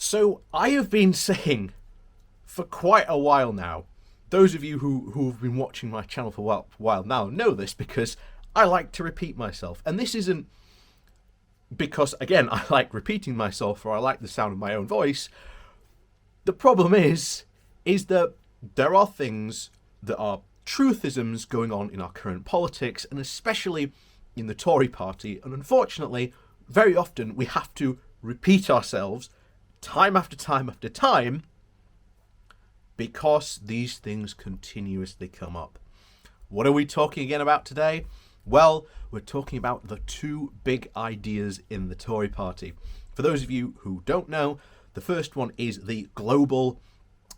So I have been saying for quite a while now, those of you who've been watching my channel for a while now know this because I like to repeat myself. And this isn't because, again, I like repeating myself or I like the sound of my own voice. The problem is that there are things that are truthisms going on in our current politics, and especially in the Tory party. And unfortunately, very often we have to repeat ourselves time after time after time because these things continuously come up. What are we talking again about today? Well, we're talking about the two big ideas in the Tory party. For those of you who don't know, the first one is the global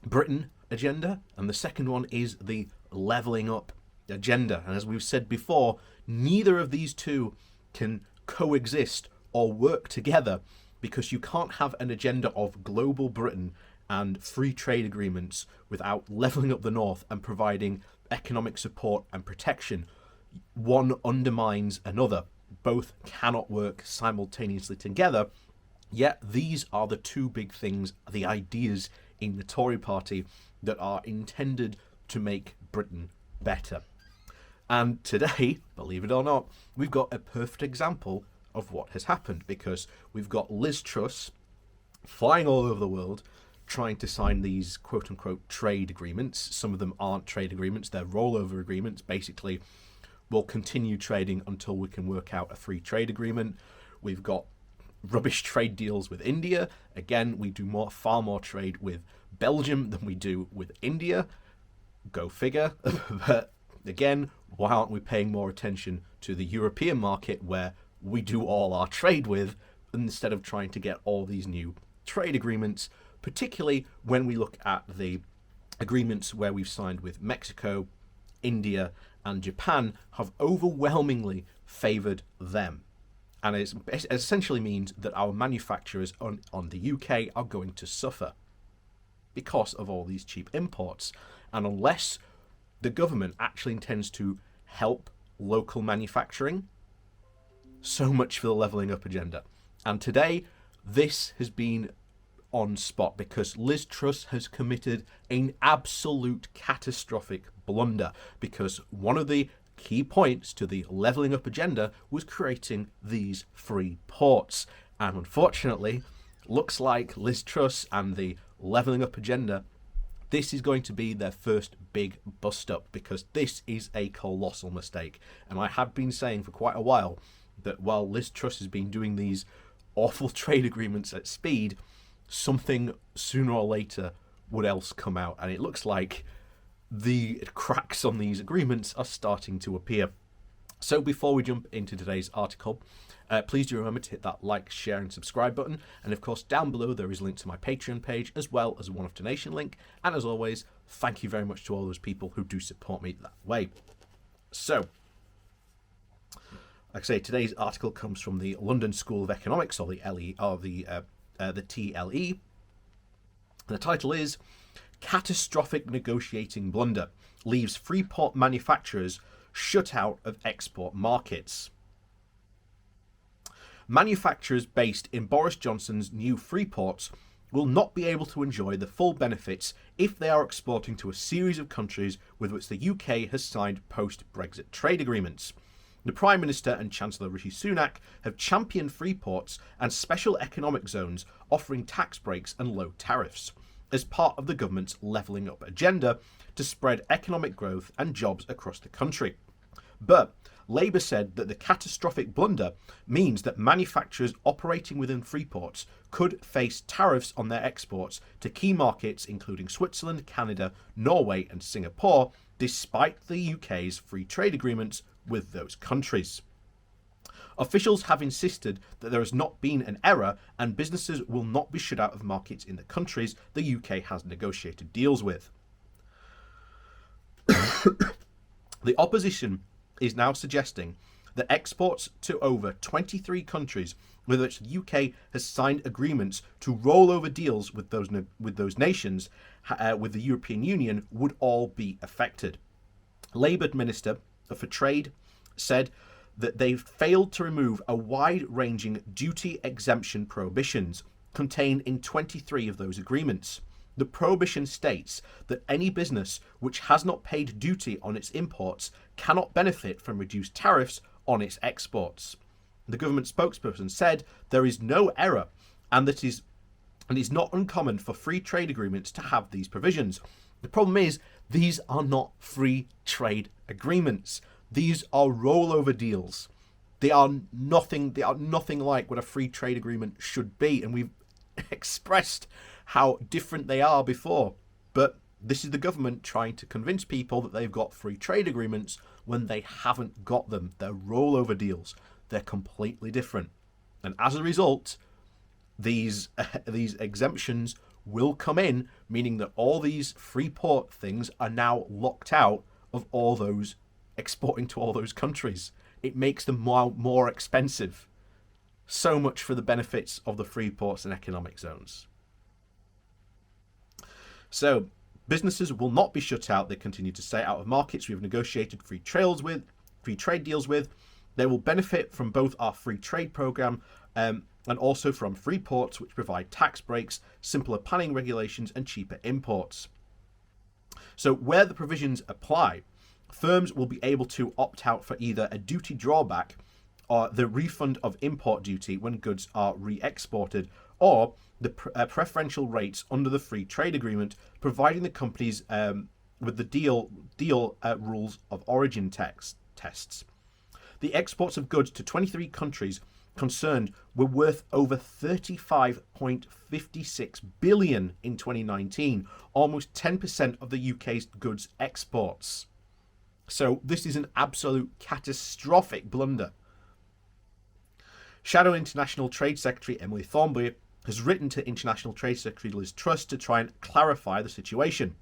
Britain agenda, and the second one is the levelling up agenda. And as we've said before, neither of these two can coexist or work together because you can't have an agenda of global Britain and free trade agreements without levelling up the north and providing economic support and protection. One undermines another. Both cannot work simultaneously together. Yet these are the two big things, the ideas in the Tory party that are intended to make Britain better. And today, believe it or not, we've got a perfect example of what has happened, because we've got Liz Truss flying all over the world trying to sign these quote-unquote trade agreements. Some of them aren't trade agreements, they're rollover agreements. Basically, we'll continue trading until we can work out a free trade agreement. We've got rubbish trade deals with India. Again, we do far more trade with Belgium than we do with India. Go figure. But again, why aren't we paying more attention to the European market where we do all our trade with, instead of trying to get all these new trade agreements, particularly when we look at the agreements where we've signed with Mexico, India and Japan have overwhelmingly favoured them. And it essentially means that our manufacturers on the UK are going to suffer because of all these cheap imports. And unless the government actually intends to help local manufacturing, so much for the levelling up agenda. And today, this has been on spot because Liz Truss has committed an absolute catastrophic blunder, because one of the key points to the levelling up agenda was creating these free ports. And unfortunately, looks like Liz Truss and the levelling up agenda, this is going to be their first big bust up, because this is a colossal mistake. And I have been saying for quite a while that while Liz Truss has been doing these awful trade agreements at speed, something sooner or later would else come out. And it looks like the cracks on these agreements are starting to appear. So before we jump into today's article, please do remember to hit that like, share and subscribe button. And of course, down below there is a link to my Patreon page, as well as a one-off donation link. And as always, thank you very much to all those people who do support me that way. So, like I say, today's article comes from the London School of Economics, or the LE, or the TLE. The title is "Catastrophic Negotiating Blunder Leaves Freeport Manufacturers Shut Out of Export Markets." Manufacturers based in Boris Johnson's new free ports will not be able to enjoy the full benefits if they are exporting to a series of countries with which the UK has signed post-Brexit trade agreements. The Prime Minister and Chancellor Rishi Sunak have championed free ports and special economic zones offering tax breaks and low tariffs as part of the government's levelling up agenda to spread economic growth and jobs across the country. But Labour said that the catastrophic blunder means that manufacturers operating within free ports could face tariffs on their exports to key markets including Switzerland, Canada, Norway and Singapore, despite the UK's free trade agreements with those countries. Officials have insisted that there has not been an error and businesses will not be shut out of markets in the countries the UK has negotiated deals with. The opposition is now suggesting that exports to over 23 countries with which the UK has signed agreements to roll over deals with those nations with the European Union would all be affected. Labour Minister for Trade said that they've failed to remove a wide-ranging duty exemption prohibitions contained in 23 of those agreements. The prohibition states that any business which has not paid duty on its imports cannot benefit from reduced tariffs on its exports. The government spokesperson said there is no error and that it is not uncommon for free trade agreements to have these provisions. The problem is these are not free trade agreements. These are rollover deals. They are nothing like what a free trade agreement should be, and we've expressed how different they are before. But this is the government trying to convince people that they've got free trade agreements when they haven't got them. They're rollover deals. They're completely different. And as a result, these exemptions will come in, meaning that all these free port things are now locked out of all those exporting to all those countries. It makes them more expensive. So much for the benefits of the free ports and economic zones. So businesses will not be shut out, they continue to say, out of markets we have negotiated free trade deals with. They will benefit from both our free trade program and also from free ports, which provide tax breaks, simpler planning regulations, and cheaper imports. So where the provisions apply, firms will be able to opt out for either a duty drawback or the refund of import duty when goods are re-exported, or the preferential rates under the free trade agreement, providing the companies with the deal rules of origin tests. The exports of goods to 23 countries concerned were worth over 35.56 billion in 2019, almost 10% of the UK's goods exports. So this is an absolute catastrophic blunder. Shadow International Trade Secretary Emily Thornberry has written to International Trade Secretary Liz Truss to try and clarify the situation.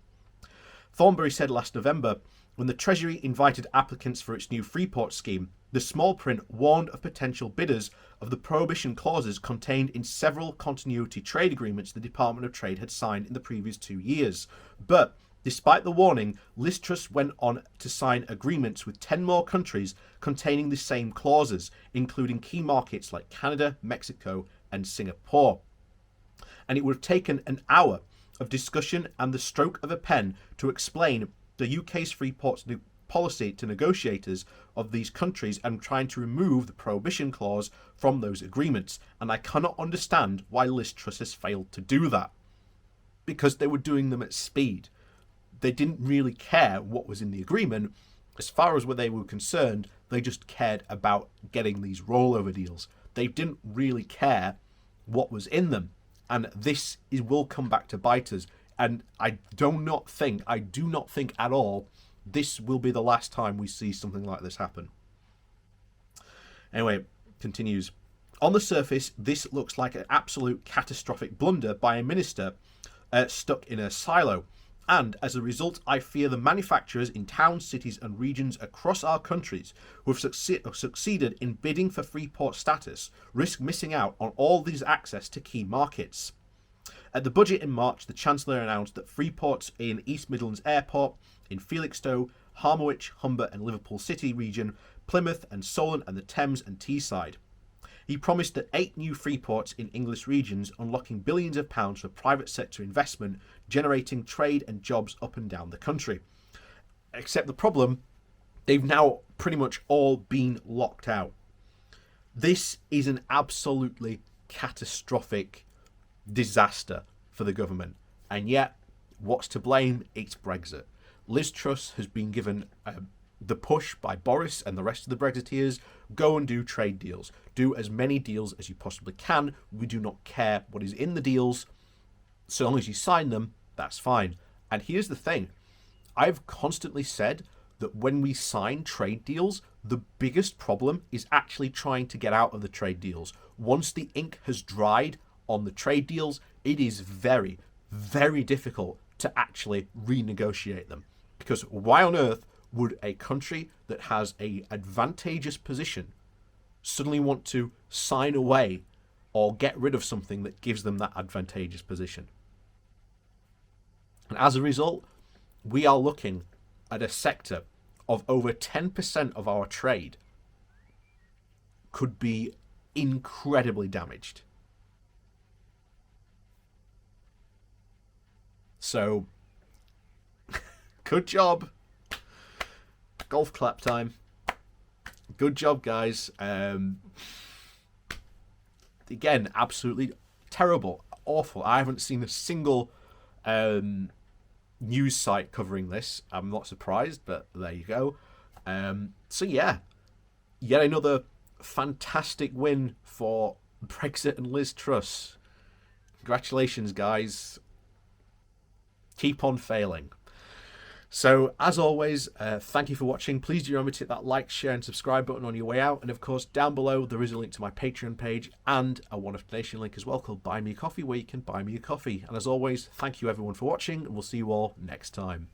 Thornberry said last November, when the Treasury invited applicants for its new Freeport scheme, the small print warned of potential bidders of the prohibition clauses contained in several continuity trade agreements the Department of Trade had signed in the previous 2 years. But despite the warning, Liz Truss went on to sign agreements with 10 more countries containing the same clauses, including key markets like Canada, Mexico, and Singapore. And it would have taken an hour of discussion and the stroke of a pen to explain the UK's free ports policy to negotiators of these countries and trying to remove the prohibition clause from those agreements. And I cannot understand why Liz Truss has failed to do that, because they were doing them at speed. They didn't really care what was in the agreement. As far as where they were concerned, they just cared about getting these rollover deals. They didn't really care what was in them. And this will come back to bite us. And I do not think at all this will be the last time we see something like this happen. Anyway, continues. On the surface, this looks like an absolute catastrophic blunder by a minister stuck in a silo. And as a result, I fear the manufacturers in towns, cities and regions across our countries who have succeeded in bidding for free port status risk missing out on all these access to key markets. At the budget in March, the Chancellor announced that free ports in East Midlands Airport, in Felixstowe, Harwich, Humber and Liverpool City region, Plymouth and Solent and the Thames and Teesside. He promised that 8 new free ports in English regions, unlocking billions of pounds for private sector investment, generating trade and jobs up and down the country. Except the problem, they've now pretty much all been locked out. This is an absolutely catastrophic disaster for the government. And yet, what's to blame? It's Brexit. Liz Truss has been given the push by Boris and the rest of the Brexiteers. Go and do trade deals. Do as many deals as you possibly can. We do not care what is in the deals. So long as you sign them, that's fine. And here's the thing. I've constantly said that when we sign trade deals, the biggest problem is actually trying to get out of the trade deals. Once the ink has dried on the trade deals, it is very, very difficult to actually renegotiate them. Because why on earth would a country that has an advantageous position suddenly want to sign away or get rid of something that gives them that advantageous position? And as a result, we are looking at a sector of over 10% of our trade could be incredibly damaged. So, good job. Golf clap time. Good job, guys. Again, absolutely terrible, awful. I haven't seen a single news site covering this. I'm not surprised, but there you go. So yeah, yet another fantastic win for Brexit and Liz Truss. Congratulations, guys. Keep on failing. So, as always, thank you for watching. Please do remember to hit that like, share, and subscribe button on your way out. And of course, down below, there is a link to my Patreon page and a one-off donation link as well called Buy Me a Coffee, where you can buy me a coffee. And as always, thank you everyone for watching, and we'll see you all next time.